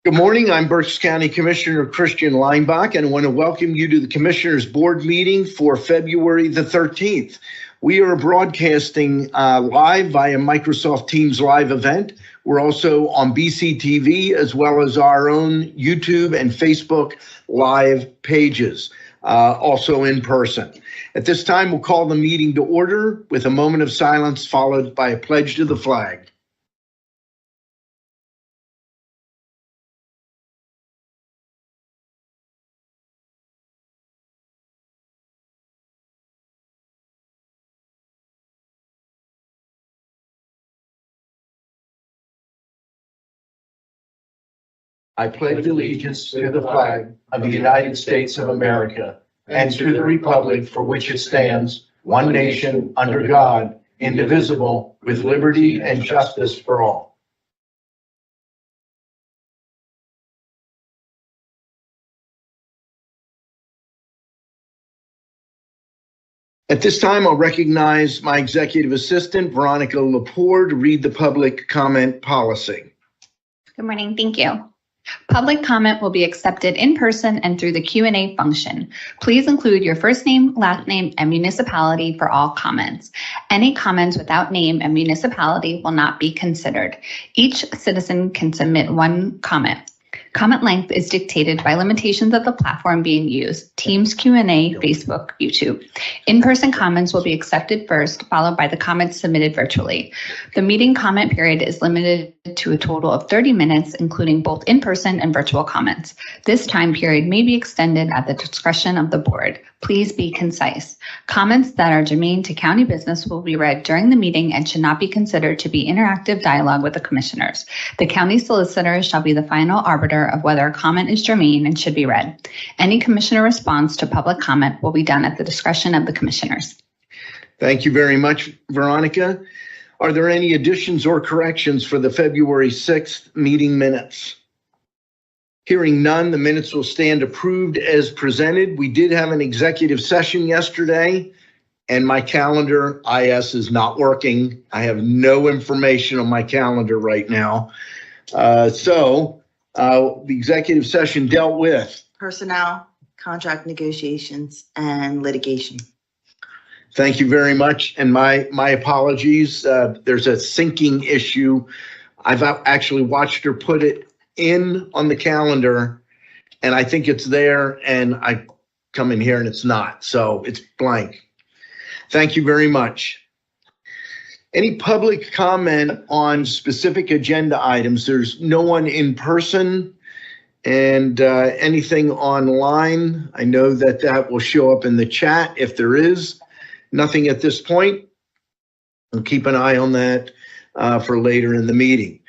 Good morning. I'm Berks County Commissioner Christian Leinbach, and I want to welcome you to the Commissioners Board meeting for February the 13th. We are broadcasting live via Microsoft Teams live event. We're also on BCTV as well as our own YouTube and Facebook live pages, also in person. At this time, we'll call the meeting to order with a moment of silence followed by a pledge to the flag. I pledge allegiance to the flag of the United States of America and to the republic for which it stands, one nation, under God, indivisible, with liberty and justice for all. At this time, I'll recognize my executive assistant, Veronica Lepore, to read the public comment policy. Good morning. Thank you. Public comment will be accepted in person and through the Q&A function. Please include your first name, last name, and municipality for all comments. Any comments without name and municipality will not be considered. Each citizen can submit one comment. Comment length is dictated by limitations of the platform being used, Teams, Q&A, Facebook, YouTube. In-person comments will be accepted first, followed by the comments submitted virtually. The meeting comment period is limited to a total of 30 minutes, including both in-person and virtual comments. This time period may be extended at the discretion of the board. Please be concise. Comments that are germane to county business will be read during the meeting and should not be considered to be interactive dialogue with the commissioners. The county solicitor shall be the final arbiter of whether a comment is germane and should be read. Any commissioner response to public comment will be done at the discretion of the commissioners. Thank you very much, Veronica. Are there any additions or corrections for the February 6th meeting minutes? Hearing none, the minutes will stand approved as presented. We did have an executive session yesterday, and my calendar, IS, is not working. I have no information on my calendar right now. The executive session dealt with personnel, contract negotiations, and litigation. Thank you very much. And my apologies. There's a syncing issue. I've actually watched her put it in on the calendar, and I think it's there, and I come in here and it's not. So it's blank. Thank you very much. Any public comment on specific agenda items? There's no one in person, and anything online. I know that will show up in the chat if there is. Nothing at this point. I'll keep an eye on that for later in the meeting.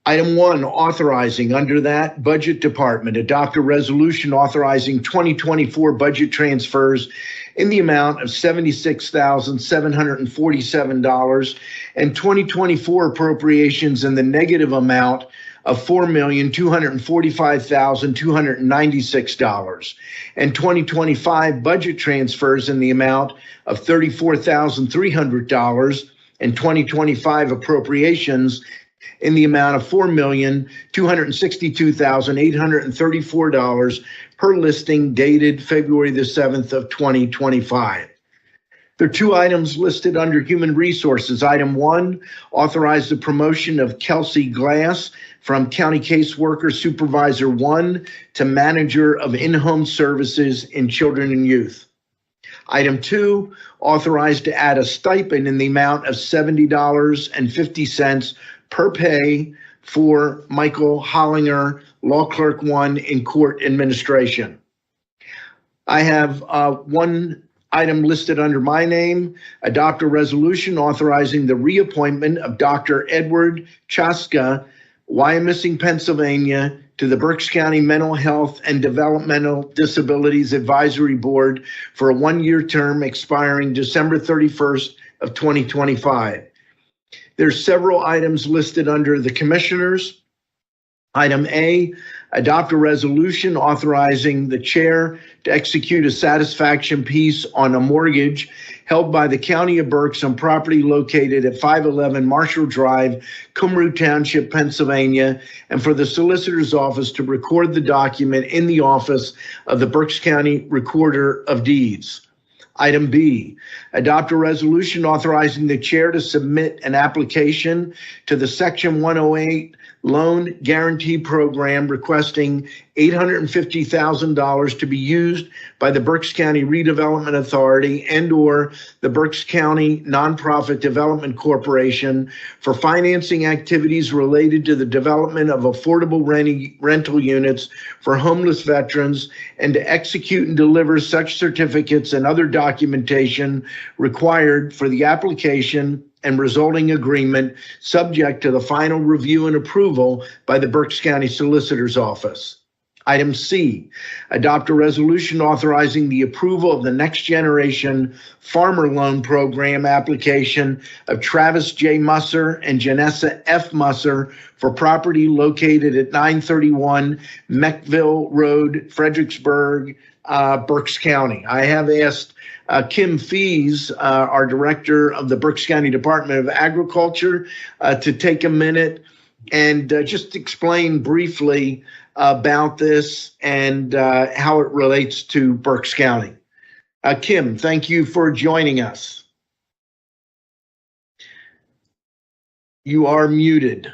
Item 1, authorizing under that Budget Department, adopt a resolution authorizing 2024 budget transfers in the amount of $76,747 and 2024 appropriations in the negative amount of $4,245,296 and 2025 budget transfers in the amount of $34,300 and 2025 appropriations in the amount of $4,262,834 per listing dated February the 7th of 2025. There are two items listed under Human Resources. Item 1, authorize the promotion of Kelsey Glass from County Caseworker Supervisor 1 to Manager of In-Home Services in Children and Youth. Item 2, authorize to add a stipend in the amount of $70.50 per pay for Michael Hollinger, Law Clerk 1 in Court Administration. I have one item listed under my name, adopt a resolution authorizing the reappointment of Dr. Edward Chaska, Wyomissing, Pennsylvania, to the Berks County Mental Health and Developmental Disabilities Advisory Board for a one-year term expiring December 31st of 2025. There's several items listed under the commissioners. Item A, adopt a resolution authorizing the chair to execute a satisfaction piece on a mortgage held by the County of Berks on property located at 511 Marshall Drive, Cumru Township, Pennsylvania, and for the Solicitor's Office to record the document in the office of the Berks County Recorder of Deeds. Item B, adopt a resolution authorizing the chair to submit an application to the Section 108 Loan Guarantee Program requesting $850,000 to be used by the Berks County Redevelopment Authority and/or the Berks County Nonprofit Development Corporation for financing activities related to the development of affordable rental units for homeless veterans and to execute and deliver such certificates and other documentation required for the application and resulting agreement subject to the final review and approval by the Berks County Solicitor's Office. Item C, adopt a resolution authorizing the approval of the Next Generation Farmer Loan Program application of Travis J. Musser and Janessa F. Musser for property located at 931 Meckville Road, Fredericksburg, Berks County. I have asked Kim Fees, our director of the Berks County Department of Agriculture, to take a minute and just explain briefly about this and how it relates to Berks County. Kim, thank you for joining us. You are muted.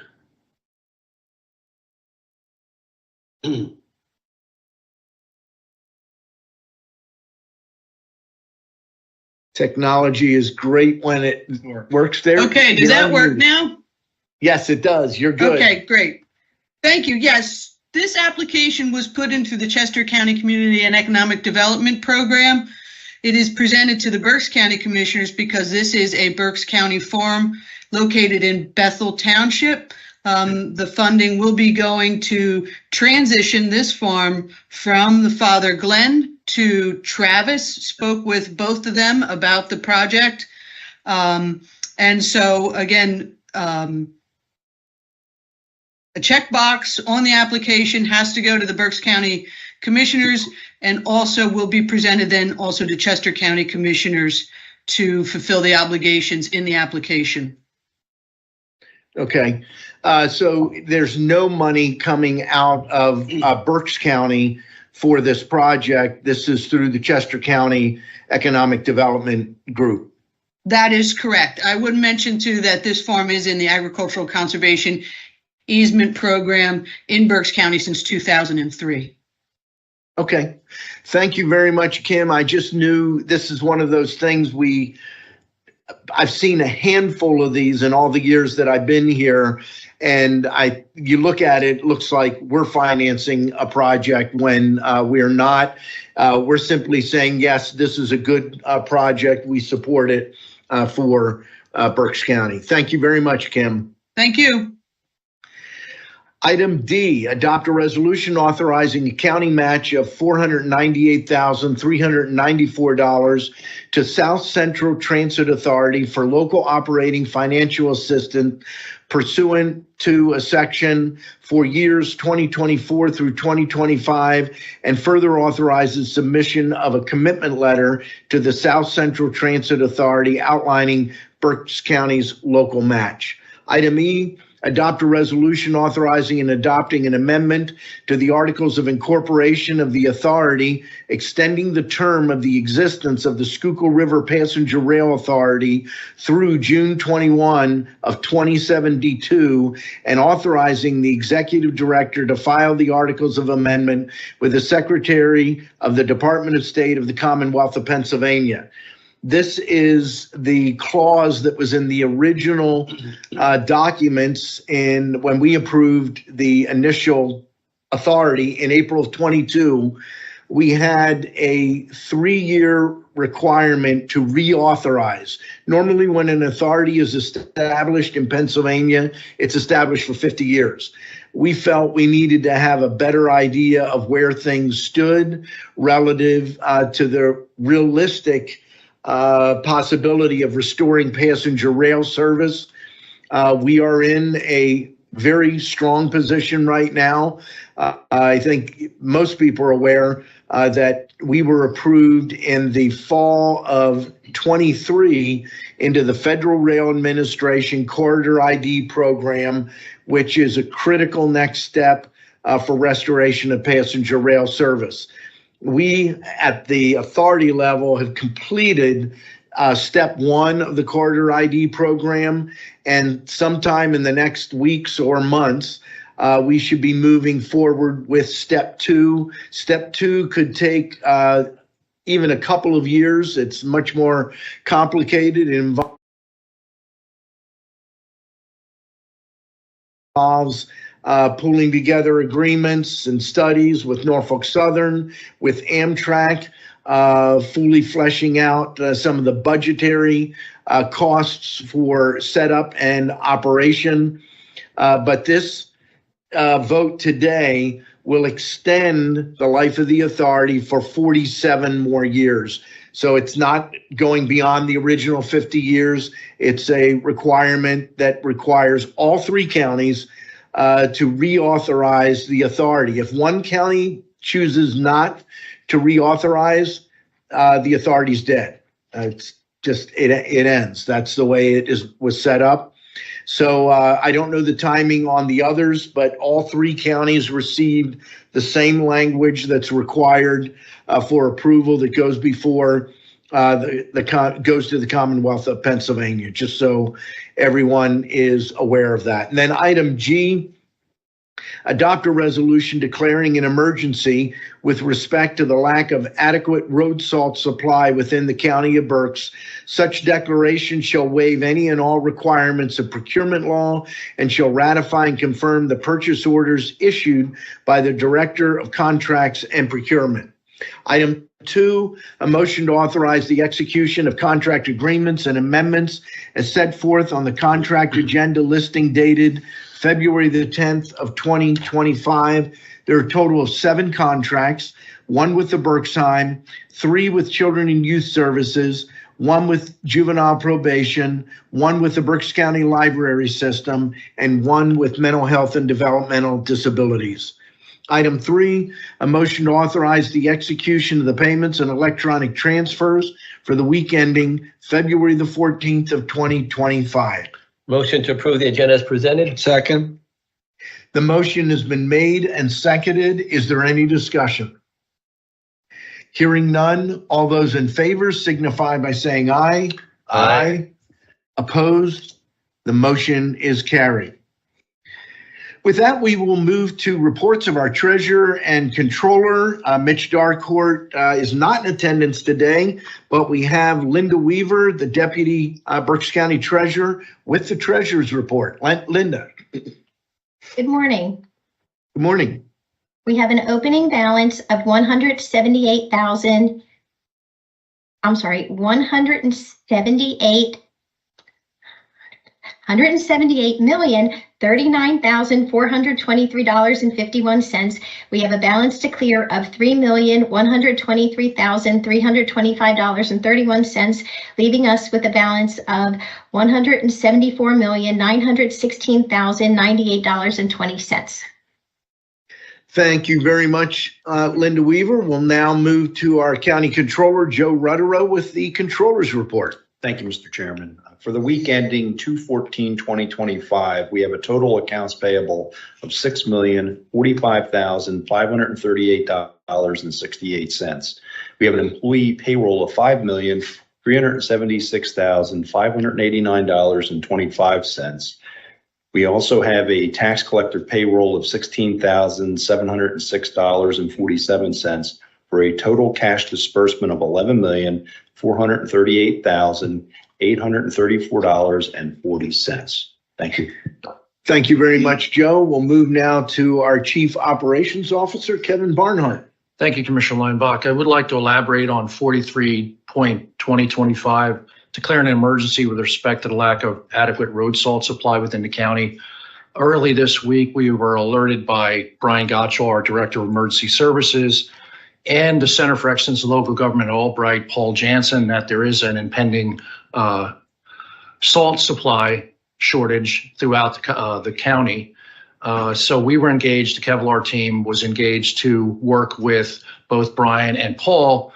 Technology is great when it works there. Okay, does that work now? Yes, it does. You're good. Okay, great. Thank you. Yes, this application was put into the Chester County Community and Economic Development Program. It is presented to the Berks County Commissioners because this is a Berks County farm located in Bethel Township. The funding will be going to transition this farm from the father Glenn to Travis. Spoke with both of them about the project. And so again, a checkbox on the application has to go to the Berks County Commissioners and also will be presented then also to Chester County Commissioners to fulfill the obligations in the application. Okay, so there's no money coming out of Berks County for this project. This is through the Chester County Economic Development Group. That is correct. I would mention too that this farm is in the Agricultural Conservation Easement Program in Berks County since 2003. Okay, thank you very much, Kim. I just knew this is one of those things I've seen a handful of these in all the years that I've been here, and you look at it, looks like we're financing a project when we're not. We're simply saying, yes, this is a good project. We support it for Berks County. Thank you very much, Kim. Thank you. Item D, adopt a resolution authorizing a county match of $498,394 to South Central Transit Authority for local operating financial assistance pursuant to a section for years 2024 through 2025, and further authorizes submission of a commitment letter to the South Central Transit Authority outlining Berks County's local match. Item E, adopt a resolution authorizing and adopting an amendment to the Articles of Incorporation of the Authority, extending the term of the existence of the Schuylkill River Passenger Rail Authority through June 21 of 2072, and authorizing the Executive Director to file the Articles of Amendment with the Secretary of the Department of State of the Commonwealth of Pennsylvania. This is the clause that was in the original documents when we approved the initial authority in April of 22. We had a 3-year requirement to reauthorize. Normally, when an authority is established in Pennsylvania, it's established for 50 years. We felt we needed to have a better idea of where things stood relative to the realistic possibility of restoring passenger rail service. We are in a very strong position right now. I think most people are aware that we were approved in the fall of 23 into the Federal Rail Administration Corridor ID program, which is a critical next step for restoration of passenger rail service. We, at the authority level, have completed step one of the Corridor ID program, and sometime in the next weeks or months, we should be moving forward with step two. Step two could take even a couple of years. It's much more complicated. It involves pulling together agreements and studies with Norfolk Southern, with Amtrak, fully fleshing out some of the budgetary costs for setup and operation. But this vote today will extend the life of the authority for 47 more years. So it's not going beyond the original 50 years. It's a requirement that requires all three counties to reauthorize the authority. If one county chooses not to reauthorize, the authority's dead. It's just, it ends. That's the way it was set up. So I don't know the timing on the others, but all three counties received the same language that's required for approval that goes before goes to the Commonwealth of Pennsylvania, just so everyone is aware of that. And then item G, adopt a resolution declaring an emergency with respect to the lack of adequate road salt supply within the county of Berks. Such declaration shall waive any and all requirements of procurement law and shall ratify and confirm the purchase orders issued by the Director of Contracts and Procurement. Item 2, a motion to authorize the execution of contract agreements and amendments as set forth on the contract agenda listing dated February the 10th of 2025. There are a total of 7 contracts, 1 with the Berksheim, 3 with Children and Youth Services, 1 with Juvenile Probation, 1 with the Berks County Library System, and 1 with Mental Health and Developmental Disabilities. Item 3, a motion to authorize the execution of the payments and electronic transfers for the week ending February the 14th of 2025. Motion to approve the agenda as presented. Second. The motion has been made and seconded. Is there any discussion? Hearing none, all those in favor signify by saying aye. Aye. Opposed? The motion is carried. With that, we will move to reports of our treasurer and controller. Mitch Darcourt is not in attendance today, but we have Linda Weaver, the deputy Berks County treasurer, with the treasurer's report. Linda. Good morning. Good morning. We have an opening balance of $178,423,51. We have a balance to clear of $3,123,325.31, leaving us with a balance of $174,916,098.20. Thank you very much, Linda Weaver. We'll now move to our county controller, Joe Rutterow, with the controller's report. Thank you, Mr. Chairman. For the week ending 2/14/2025, we have a total accounts payable of $6,045,538.68. We have an employee payroll of $5,376,589.25. We also have a tax collector payroll of $16,706.47 for a total cash disbursement of $11,438,834.40. Thank you. Thank you very much, Joe. We'll move now to our Chief Operations Officer, Kevin Barnhart. Thank you, Commissioner Leinbach. I would like to elaborate on 43.2025, declaring an emergency with respect to the lack of adequate road salt supply within the county. Early this week, we were alerted by Brian Gottschall, our Director of Emergency Services, and the Center for Excellence in Local Government at Albright, Paul Jansen, that there is an impending salt supply shortage throughout the county. So we were engaged, the Kevlar team was engaged to work with both Brian and Paul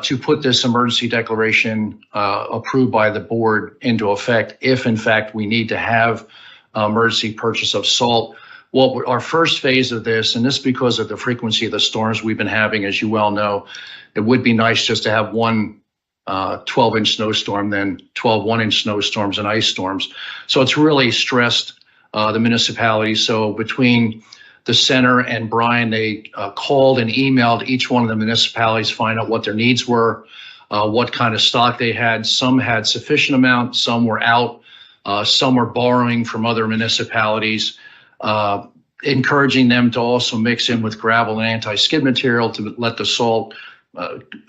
to put this emergency declaration approved by the board into effect if in fact we need to have emergency purchase of salt. Well, our first phase of this, and this because of the frequency of the storms we've been having, as you well know, it would be nice just to have one 12-inch snowstorm, then 12 1-inch snowstorms and ice storms. So it's really stressed the municipalities. So between the center and Brian, they called and emailed each one of the municipalities, find out what their needs were, what kind of stock they had. Some had sufficient amount, some were out, some were borrowing from other municipalities, encouraging them to also mix in with gravel and anti-skid material to let the salt,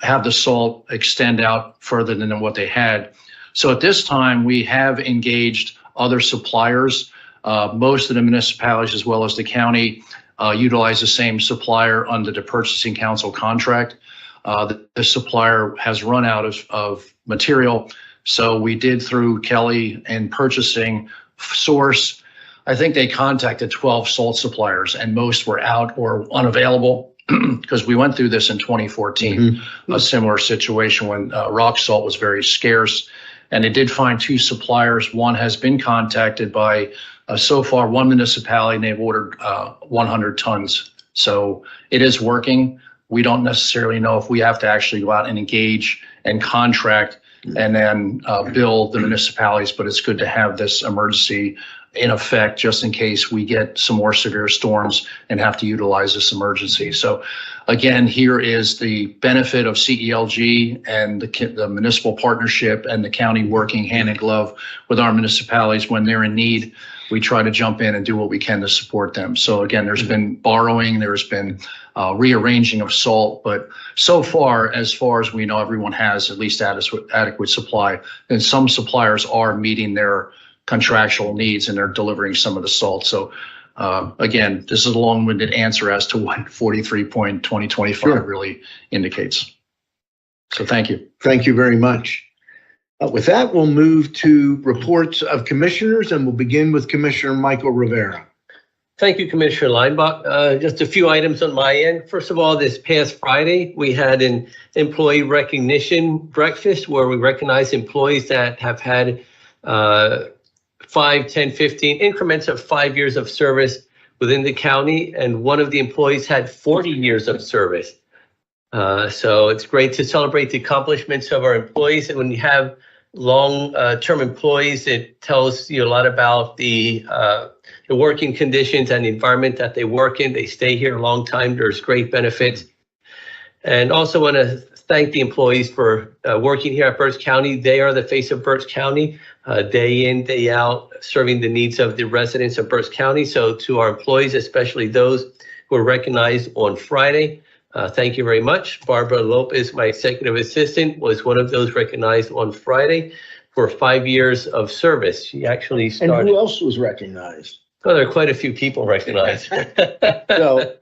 have the salt extend out further than what they had. So at this time, we have engaged other suppliers. Most of the municipalities, as well as the county, utilize the same supplier under the purchasing council contract. The supplier has run out of material. So we did, through Kelly and purchasing source, I think they contacted 12 salt suppliers and most were out or unavailable because we went through this in 2014, a similar situation when rock salt was very scarce. And they did find 2 suppliers. One has been contacted by so far one municipality, and they've ordered 100 tons. So it is working. We don't necessarily know if we have to actually go out and engage and contract and then bill the municipalities, but it's good to have this emergency in effect just in case we get some more severe storms and have to utilize this emergency. So again, here is the benefit of CELG and the municipal partnership and the county working hand in glove with our municipalities. When they're in need, we try to jump in and do what we can to support them. So again, there's been borrowing, there's been rearranging of salt, but so far as we know, everyone has at least adequate supply, and some suppliers are meeting their contractual needs and they're delivering some of the salt. So again, this is a long-winded answer as to what 43.2025 really indicates. So thank you. Thank you very much. With that, we'll move to reports of commissioners, and we'll begin with Commissioner Michael Rivera. Thank you, Commissioner Leinbach. Just a few items on my end. First of all, this past Friday, we had an employee recognition breakfast where we recognized employees that have had 5, 10, 15 increments of 5 years of service within the county, and one of the employees had 40 years of service. So it's great to celebrate the accomplishments of our employees. And when you have long-term employees, it tells you a lot about the working conditions and the environment that they work in. They stay here a long time. There's great benefits. And also want to thank the employees for working here at Berks County. They are the face of Berks County, day in, day out, serving the needs of the residents of Berks County. So to our employees, especially those who were recognized on Friday, thank you very much. Barbara Lopez, my executive assistant, was one of those recognized on Friday for 5 years of service. She actually started. And who else was recognized? Oh, there are quite a few people recognized. So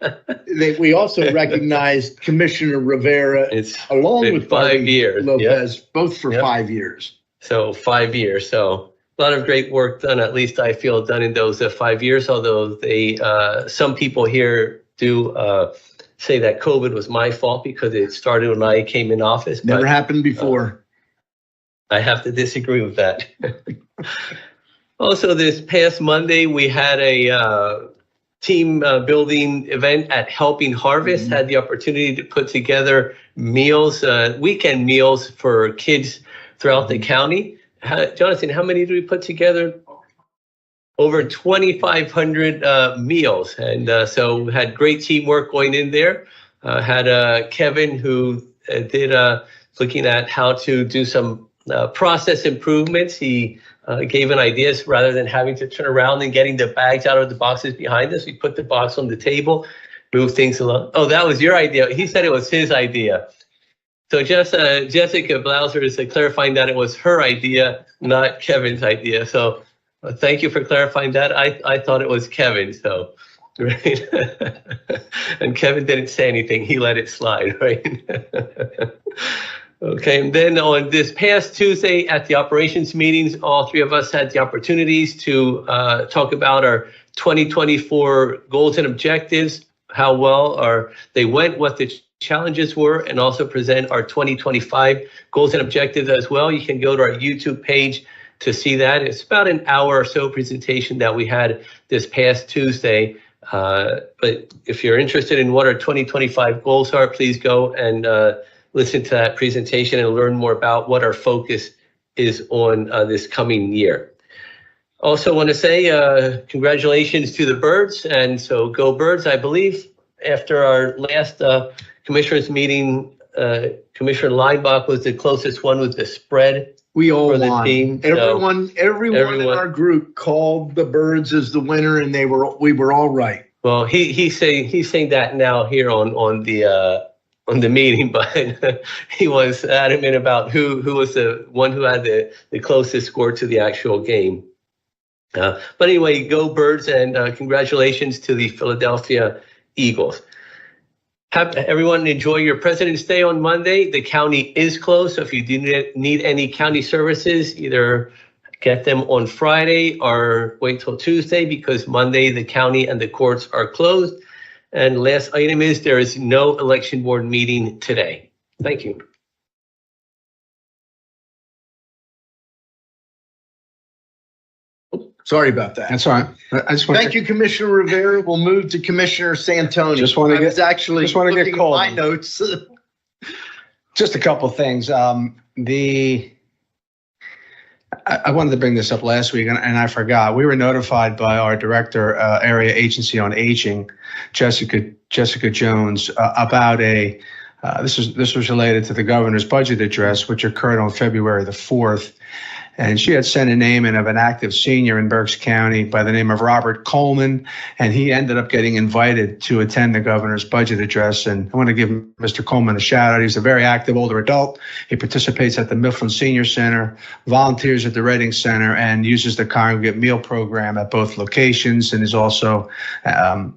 we also recognized Commissioner Rivera along with 5 years. Lopez, both for 5 years. So 5 years. So a lot of great work done, at least I feel, done in those 5 years, although they some people here do say that COVID was my fault because it started when I came in office. Never happened before. I have to disagree with that. Also, this past Monday, we had a team building event at Helping Harvest. Had the opportunity to put together meals, weekend meals for kids throughout the county. Jonathan, how many did we put together? Over 2,500 meals. And so we had great teamwork going in there. Had Kevin who did looking at how to do some process improvements. He gave an ideas rather than having to turn around and getting the bags out of the boxes behind us. We put the box on the table, move things along. Oh, that was your idea. He said it was his idea. So just Jessica Blauser is clarifying that it was her idea, not Kevin's idea. So thank you for clarifying that. I thought it was Kevin. So right. And Kevin didn't say anything. He let it slide, right? Okay, and then on this past Tuesday at the operations meetings, all three of us had the opportunities to talk about our 2024 goals and objectives, how well they went, what the challenges were, and also present our 2025 goals and objectives as well. You can go to our YouTube page to see that. It's about an hour or so presentation that we had this past Tuesday. But if you're interested in what our 2025 goals are, please go and listen to that presentation and learn more about what our focus is on this coming year. Also want to say congratulations to the Birds, and so go Birds. I believe after our last commissioners meeting, Commissioner Leinbach was the closest one with the spread. We all For the won. team, Everyone in our group called the Birds as the winner, and we were all right. Well, he's saying that now here on the meeting, but he was adamant about who was the one who had the closest score to the actual game. But anyway, go Birds, and congratulations to the Philadelphia Eagles. Have everyone enjoy your President's Day on Monday. The county is closed, so if you do need any county services, either get them on Friday or wait till Tuesday, because Monday the county and the courts are closed. And last item is there is no election board meeting today. Thank you. Sorry about that. That's all right. I just want Thank you, Commissioner Rivera. We'll move to Commissioner Santoni. Just want to I was get actually just want to get looking at cold. my notes. just a couple of things. I wanted to bring this up last week, and I forgot. We were notified by our director, Area Agency on Aging, Jessica Jones, about this was related to the governor's budget address, which occurred on February the 4th. And she had sent a name in of an active senior in Berks County by the name of Robert Coleman, and he ended up getting invited to attend the governor's budget address. And I want to give Mr. Coleman a shout out. He's a very active older adult. He participates at the Mifflin Senior Center, volunteers at the Reading Center, and uses the congregate meal program at both locations, and is also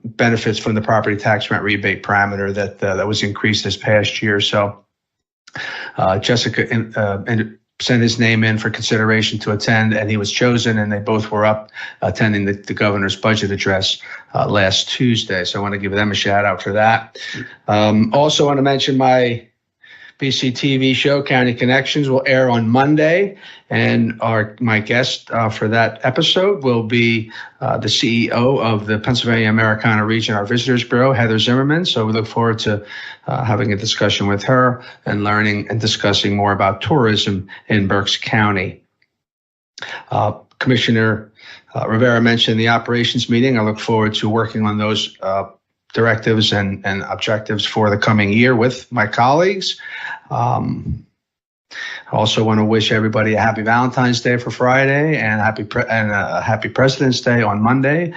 benefits from the property tax rent rebate parameter that was increased this past year. So Jessica sent his name in for consideration to attend, and he was chosen, and they both were up attending the governor's budget address last Tuesday. So I want to give them a shout out for that. Also want to mention my BCTV show, County Connections, will air on Monday, and my guest for that episode will be the CEO of the Pennsylvania Americana Region, our Visitors Bureau, Heather Zimmerman. So we look forward to having a discussion with her and learning and discussing more about tourism in Berks County. Commissioner Rivera mentioned the operations meeting. I look forward to working on those directives and objectives for the coming year with my colleagues. I also want to wish everybody a happy Valentine's Day for Friday, and a happy President's Day on Monday.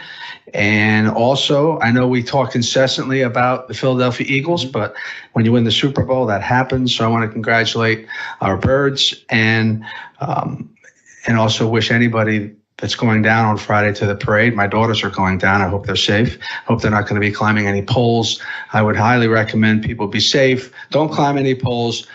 And also, I know we talk incessantly about the Philadelphia Eagles, but when you win the Super Bowl, that happens. So I want to congratulate our Birds, and also wish anybody that's going down on Friday to the parade. My daughters are going down. I hope they're safe. Hope they're not going to be climbing any poles. I would highly recommend people be safe. Don't climb any poles.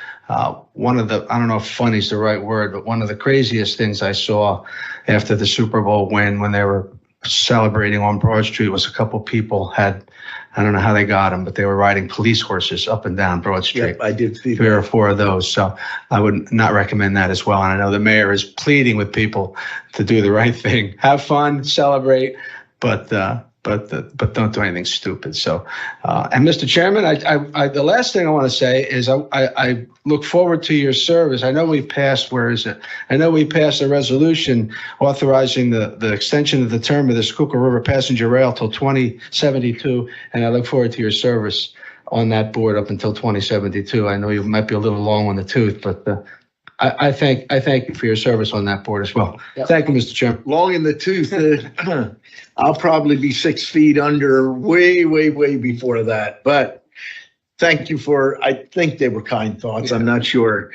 One of the, I don't know if funny is the right word, but one of the craziest things I saw after the Super Bowl win, when they were celebrating on Broad Street, was a couple people had, I don't know how they got them, but they were riding police horses up and down Broad Street. Yep, I did see 3 or 4 of those. So I would not recommend that as well. And I know the mayor is pleading with people to do the right thing. Have fun, celebrate, but don't do anything stupid. So, and Mr. Chairman, I the last thing I want to say is I look forward to your service. I know we passed, where is it? I know we passed a resolution authorizing the extension of the term of the Schuylkill River Passenger Rail till 2072, and I look forward to your service on that board up until 2072. I know you might be a little long on the tooth, but I thank you for your service on that board as well. Yep. Thank you, Mr. Chairman. Long in the tooth. I'll probably be 6 feet under way before that. But thank you I think they were kind thoughts. Yeah. I'm not sure.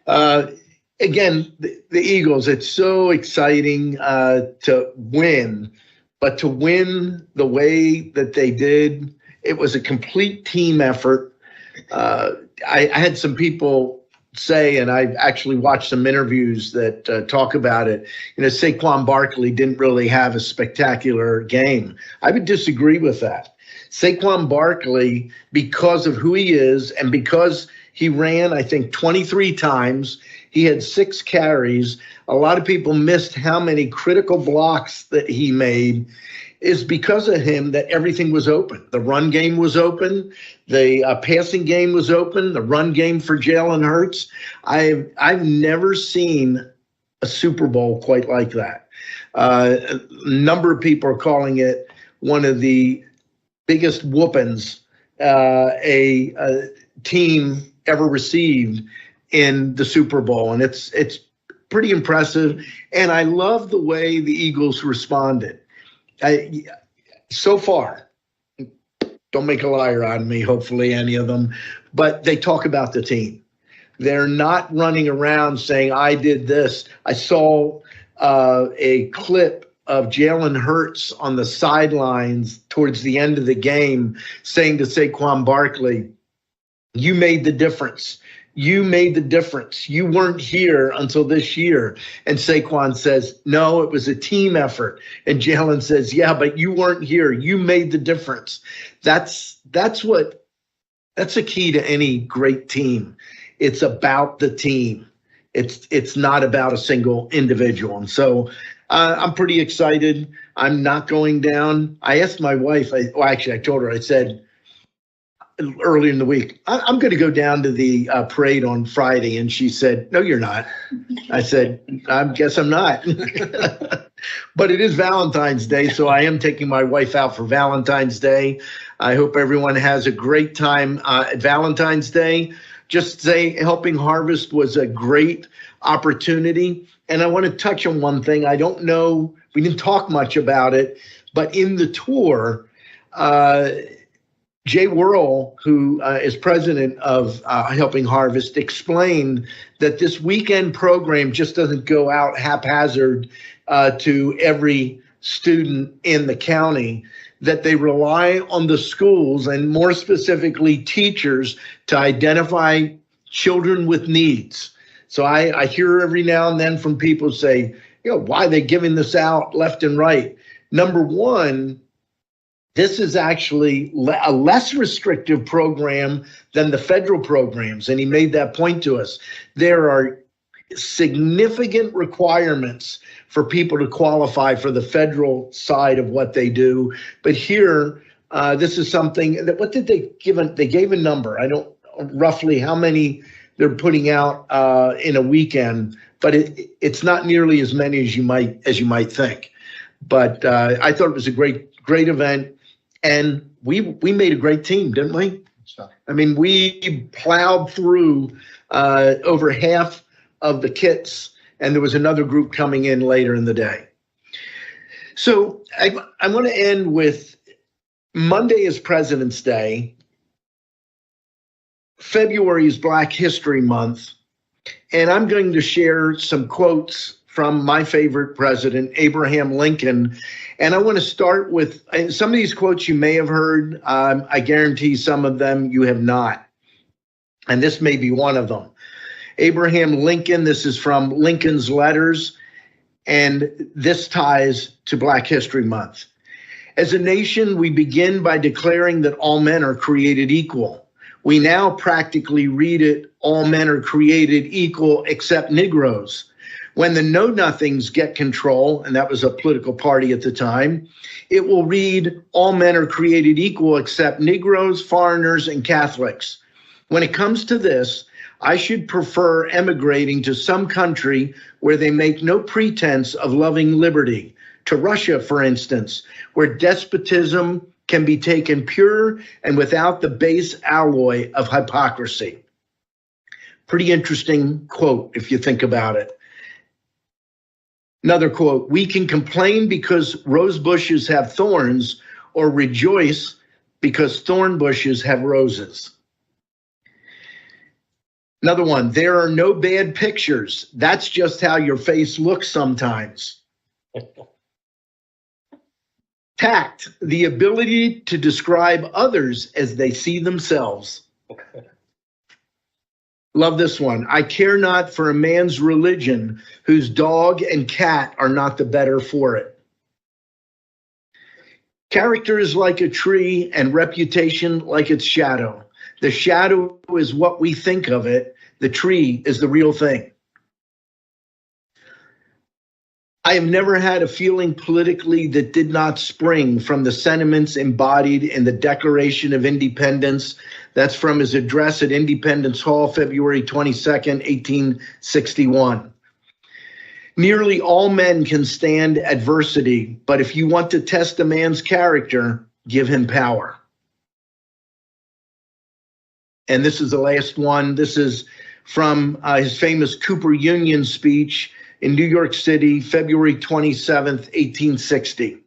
Again, the Eagles, it's so exciting to win. But to win the way that they did, it was a complete team effort. I had some people say, and I've actually watched some interviews that talk about it, Saquon Barkley didn't really have a spectacular game. I would disagree with that. Saquon Barkley, because of who he is and because he ran, I think, 23 times, he had 6 carries. A lot of people missed how many critical blocks that he made. Is because of him that everything was open. The run game was open. The passing game was open. The run game for Jalen Hurts. I've never seen a Super Bowl quite like that. A number of people are calling it one of the biggest whoopings a team ever received in the Super Bowl, and it's pretty impressive. And I love the way the Eagles responded. So far, don't make a liar out of me, hopefully, any of them, but they talk about the team. They're not running around saying, I did this. I saw a clip of Jalen Hurts on the sidelines towards the end of the game saying to Saquon Barkley, you made the difference. You made the difference. You weren't here until this year. And Saquon says, no, it was a team effort. And Jalen says, yeah, but you weren't here. You made the difference. That's a key to any great team. It's about the team. It's not about a single individual. And so I'm pretty excited. I'm not going down. I asked my wife, I told her, I said, earlier in the week, I'm going to go down to the parade on Friday. And she said, no, you're not. I said, I guess I'm not. But it is Valentine's Day, so I am taking my wife out for Valentine's Day. I hope everyone has a great time at Valentine's Day. Just say Helping Harvest was a great opportunity. And I want to touch on one thing. I don't know, we didn't talk much about it, but in the tour, Jay Worrell, who is president of Helping Harvest, explained that this weekend program just doesn't go out haphazard to every student in the county, that they rely on the schools and more specifically teachers to identify children with needs. So I hear every now and then from people say, why are they giving this out left and right? Number one, this is actually a less restrictive program than the federal programs. And he made that point to us. There are significant requirements for people to qualify for the federal side of what they do. But here, this is something that, what did they give? They gave a number. I don't roughly how many they're putting out in a weekend, but it's not nearly as many as you might think. But I thought it was a great event. And we made a great team, didn't we? I mean, we plowed through over half of the kits, and there was another group coming in later in the day. So I want to end with Monday is President's Day. February is Black History Month. And I'm going to share some quotes from my favorite president, Abraham Lincoln. And I want to start with some of these quotes you may have heard. I guarantee some of them you have not. And this may be one of them. Abraham Lincoln, this is from Lincoln's letters, and this ties to Black History Month. As a nation, we begin by declaring that all men are created equal. We now practically read it, all men are created equal except Negroes. When the Know-Nothings get control, and that was a political party at the time, it will read, all men are created equal except Negroes, foreigners, and Catholics. When it comes to this, I should prefer emigrating to some country where they make no pretense of loving liberty, to Russia, for instance, where despotism can be taken pure and without the base alloy of hypocrisy. Pretty interesting quote if you think about it. Another quote, we can complain because rose bushes have thorns, or rejoice because thorn bushes have roses. Another one, there are no bad pictures. That's just how your face looks sometimes. Tact, the ability to describe others as they see themselves. Love this one. I care not for a man's religion whose dog and cat are not the better for it. Character is like a tree and reputation like its shadow. The shadow is what we think of it. The tree is the real thing. I have never had a feeling politically that did not spring from the sentiments embodied in the Declaration of Independence. That's from his address at Independence Hall, February 22nd, 1861. Nearly all men can stand adversity, but if you want to test a man's character, give him power. And this is the last one. This is from his famous Cooper Union speech in New York City, February 27th, 1860.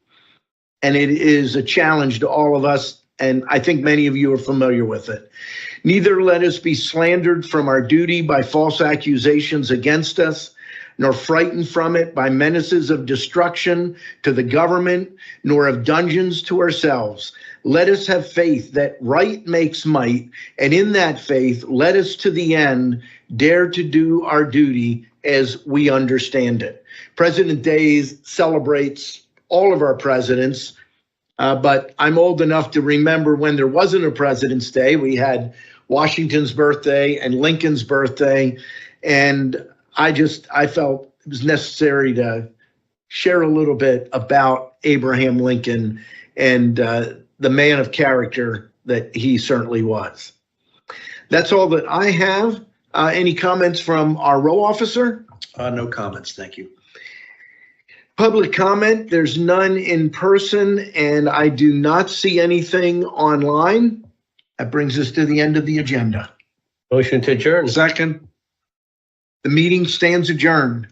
And it is a challenge to all of us, and I think many of you are familiar with it. Neither let us be slandered from our duty by false accusations against us, nor frightened from it by menaces of destruction to the government, nor of dungeons to ourselves. Let us have faith that right makes might, and in that faith, let us to the end dare to do our duty as we understand it. President Day celebrates all of our presidents, but I'm old enough to remember when there wasn't a President's Day. We had Washington's birthday and Lincoln's birthday, and I felt it was necessary to share a little bit about Abraham Lincoln and the man of character that he certainly was. That's all that I have. Any comments from our row officer? No comments, thank you. Public comment, there's none in person, and I do not see anything online. That brings us to the end of the agenda. Motion to adjourn. Second. The meeting stands adjourned.